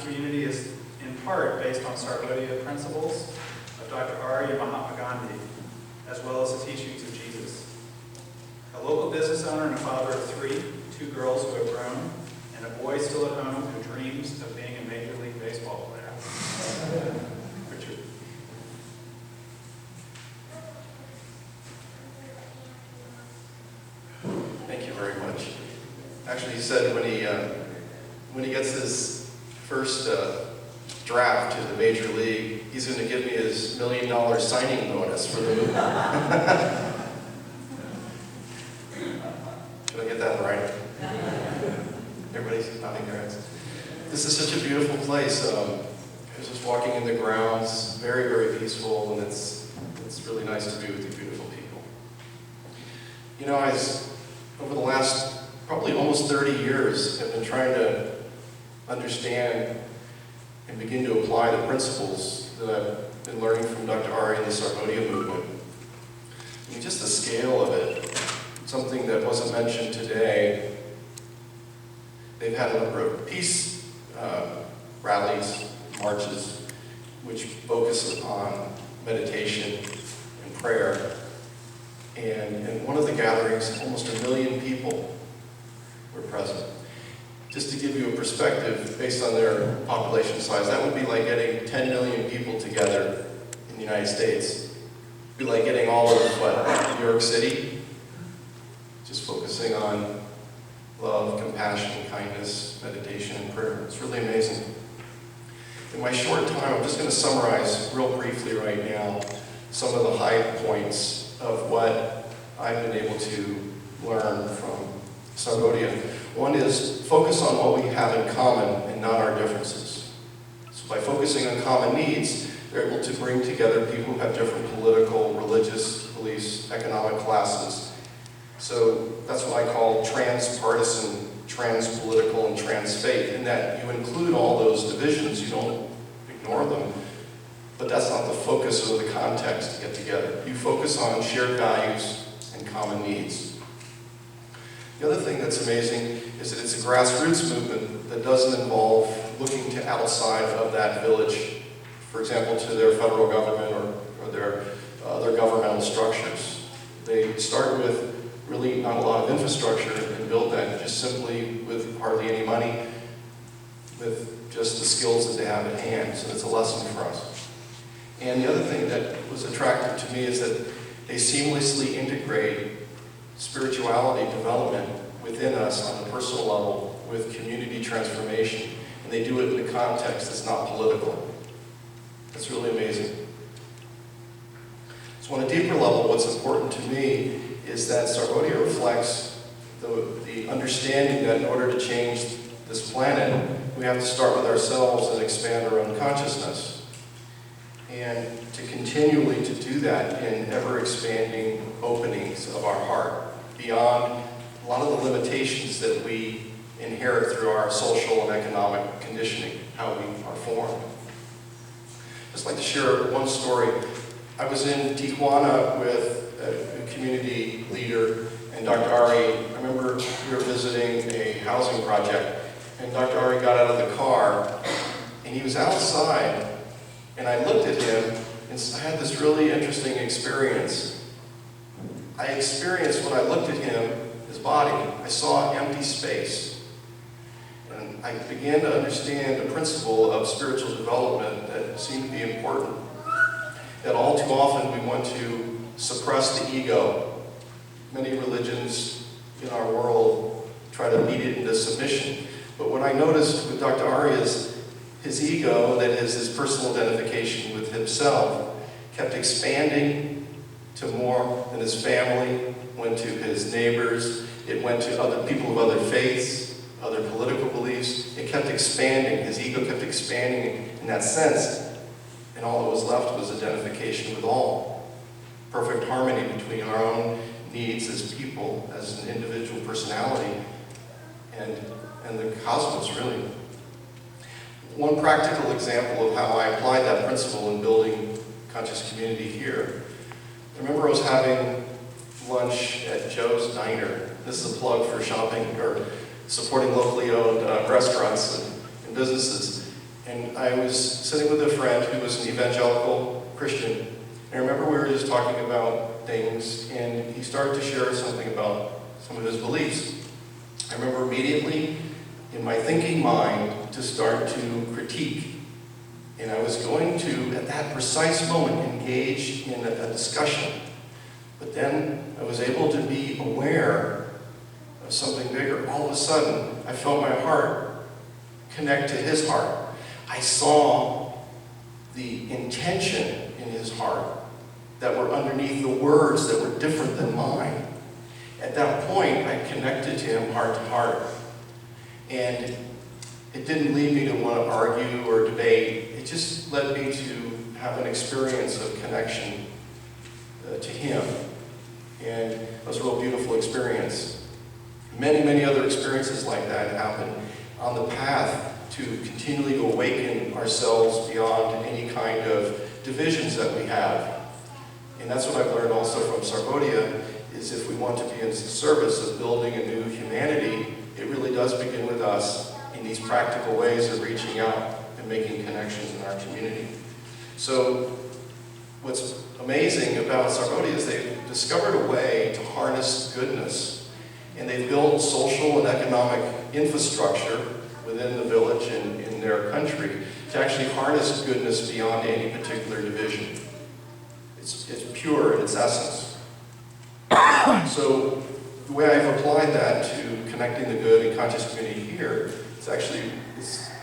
community is in part based on Sarvodaya principles of Dr. Ariyaratne Gandhi, as well as the teachings of Jesus. A local business owner and a father of three, two girls who have grown, and a boy still at home who dreams of being a Major League Baseball player. Richard. Thank you very much. Actually, he said when he gets his first draft to the Major League, he's going to give me his $1 million signing bonus for the movie. Should I get that right? Everybody's nodding their heads. This is such a beautiful place. I was just walking in the grounds, very, very peaceful, and it's really nice to be with you beautiful people. You know, over the last probably almost 30 years, I've been trying to understand and begin to apply the principles that I've been learning from Dr. Ari and the Sarvodaya movement. I mean, just the scale of it, something that wasn't mentioned today. They've had a number of peace rallies, marches, which focus upon meditation and prayer. And in one of the gatherings, almost 1 million people were present. Just to give you a perspective, based on their population size, that would be like getting 10 million people together in the United States. It'd be like getting all of, New York City, just focusing on love, compassion, kindness, meditation, and prayer. It's really amazing. In my short time, I'm just going to summarize real briefly right now some of the high points of what I've been able to learn from Sarvodaya. One is focus on what we have in common and not our differences. So by focusing on common needs, they're able to bring together people who have different political, religious beliefs, economic classes. So that's what I call transpartisan, transpolitical, and transfaith, in that you include all those divisions, you don't ignore them, but that's not the focus or the context to get together. You focus on shared values and common needs. The other thing that's amazing is that it's a grassroots movement that doesn't involve looking to outside of that village, for example, to their federal government or their other governmental structures. They start with really not a lot of infrastructure and build that just simply with hardly any money, with just the skills that they have at hand. So it's a lesson for us. And the other thing that was attractive to me is that they seamlessly integrate spirituality development within us on a personal level with community transformation. And they do it in a context that's not political. That's really amazing. So on a deeper level, what's important to me is that Sarvodaya reflects the understanding that in order to change this planet, we have to start with ourselves and expand our own consciousness. And to continually to do that in ever-expanding openings of our heart, beyond a lot of the limitations that we inherit through our social and economic conditioning, how we are formed. I'd just like to share one story. I was in Tijuana with a community leader and Dr. Ari. I remember we were visiting a housing project, and Dr. Ari got out of the car, and he was outside, and I looked at him, and I had this really interesting experience. I experienced, when I looked at him, his body, I saw empty space. And I began to understand a principle of spiritual development that seemed to be important. That all too often we want to suppress the ego. Many religions in our world try to lead it into submission. But what I noticed with Dr. Ari is his ego, that is his personal identification with himself, kept expanding to more than his family, went to his neighbors, it went to other people of other faiths, other political beliefs. It kept expanding. His ego kept expanding in that sense. And all that was left was identification with all. Perfect harmony between our own needs as people, as an individual personality, and the cosmos, really. One practical example of how I applied that principle in building conscious community here. I remember I was having lunch at Joe's Diner. This is a plug for shopping or supporting locally owned restaurants and businesses. And I was sitting with a friend who was an evangelical Christian. And I remember we were just talking about things, and he started to share something about some of his beliefs. I remember immediately in my thinking mind to start to critique. And I was going to, at that precise moment, engage in a discussion. But then I was able to be aware of something bigger. All of a sudden, I felt my heart connect to his heart. I saw the intention in his heart that were underneath the words that were different than mine. At that point, I connected to him heart to heart. And it didn't lead me to want to argue or debate. It just led me to have an experience of connection to him. And it was a real beautiful experience. Many, many other experiences like that happen on the path to continually to awaken ourselves beyond any kind of divisions that we have. And that's what I've learned also from Sarvodaya, is if we want to be in service of building a new humanity, it really does begin with us in these practical ways of reaching out and making connections in our community. So what's amazing about Sarvodaya is they've discovered a way to harness goodness, and they've built social and economic infrastructure within the village and in their country to actually harness goodness beyond any particular division. It's pure in its essence. So the way I've applied that to connecting the good and conscious community here, it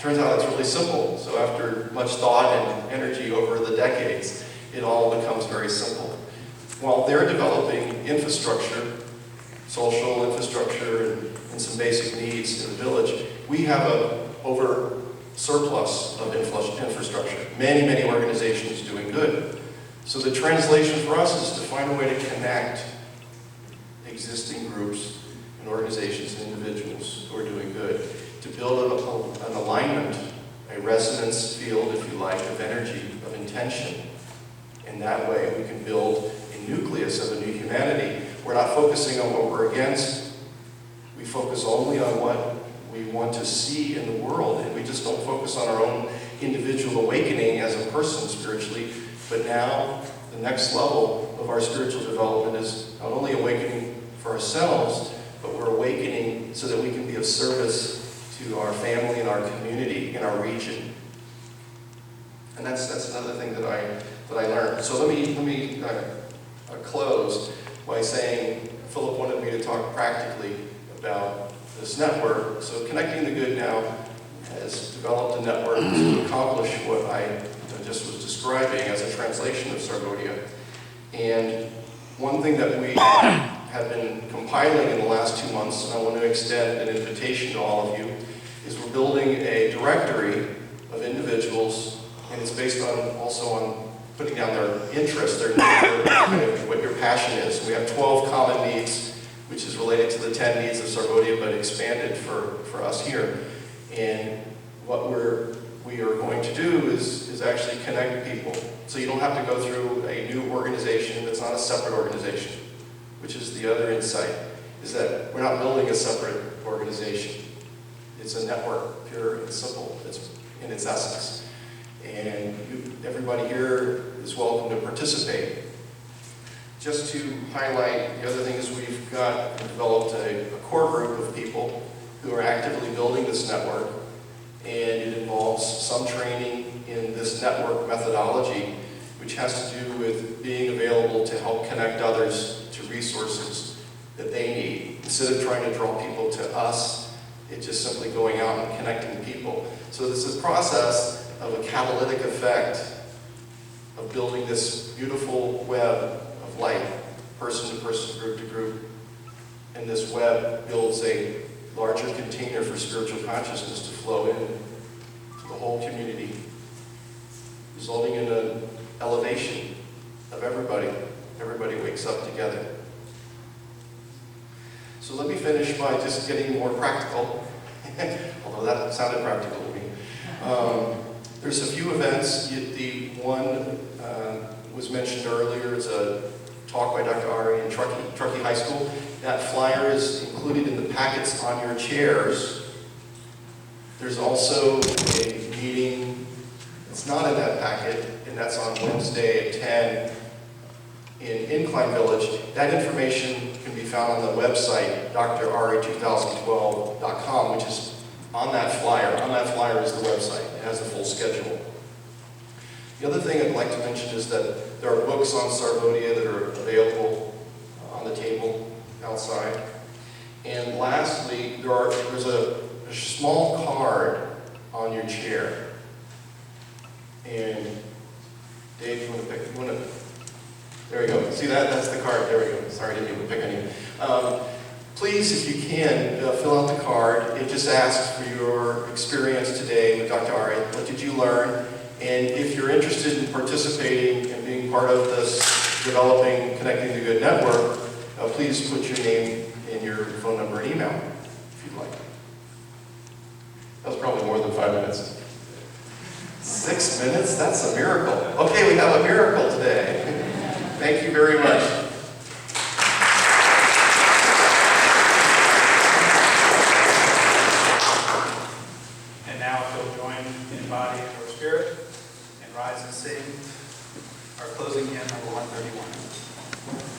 turns out it's really simple. So after much thought and energy over the decades, it all becomes very simple. While they're developing infrastructure, social infrastructure, and some basic needs in the village, we have a over surplus of infrastructure. Many, many organizations doing good. So the translation for us is to find a way to connect existing groups and organizations and individuals who are doing good, to build an alignment, a resonance field, if you like, of energy, of intention. In that way, we can build a nucleus of a new humanity. We're not focusing on what we're against. We focus only on what we want to see in the world, and we just don't focus on our own individual awakening as a person spiritually. But now, the next level of our spiritual development is not only awakening for ourselves, but we're awakening so that we can be of service to our family and our community in our region. And that's another thing that I learned. So let me close by saying Philip wanted me to talk practically about this network. So Connecting the Good now has developed a network to accomplish what I just was describing as a translation of Sarvodaya. And one thing that we have been compiling in the last 2 months, and I want to extend an invitation to all of you, is we're building a directory of individuals, and it's based also on putting down their interests, their what your passion is. We have 12 common needs, which is related to the 10 needs of Sarvodaya, but expanded for us here. And what we are going to do is actually connect people. So you don't have to go through a new organization that's not a separate organization, which is the other insight, is that we're not building a separate organization. It's a network, pure and simple, it's in its essence. And everybody here is welcome to participate. Just to highlight, the other thing is we've developed a core group of people who are actively building this network, and it involves some training in this network methodology, which has to do with being available to help connect others to resources that they need. Instead of trying to draw people to us, it's just simply going out and connecting people. So this is a process of a catalytic effect of building this beautiful web of light, person to person, group to group. And this web builds a larger container for spiritual consciousness to flow in to the whole community, resulting in an elevation of everybody. Everybody wakes up together. So let me finish by just getting more practical, although that sounded practical to me. There's a few events. The one was mentioned earlier. It's a talk by Dr. Ari in Truckee High School. That flyer is included in the packets on your chairs. There's also a meeting It's not in that packet, and that's on Wednesday at 10 in Incline Village. That information can be found on the website, drari2012.com, which is on that flyer. On that flyer is the website. It has the full schedule. The other thing I'd like to mention is that there are books on Sarvodaya that are available on the table outside. And lastly, there's a small card on your chair. And Dave, you want to there we go. See that? That's the card. There we go. Sorry, I didn't even pick on you. Please, if you can, fill out the card. It just asks for your experience today with Dr. Ari. What did you learn? And if you're interested in participating and being part of this developing Connecting the Good network, please put your name and your phone number and email, if you'd like. That was probably more than 5 minutes. 6 minutes? That's a miracle. Okay, we have a miracle today. Thank you very much. And now if you'll join in body or spirit and rise and sing our closing hymn number 131.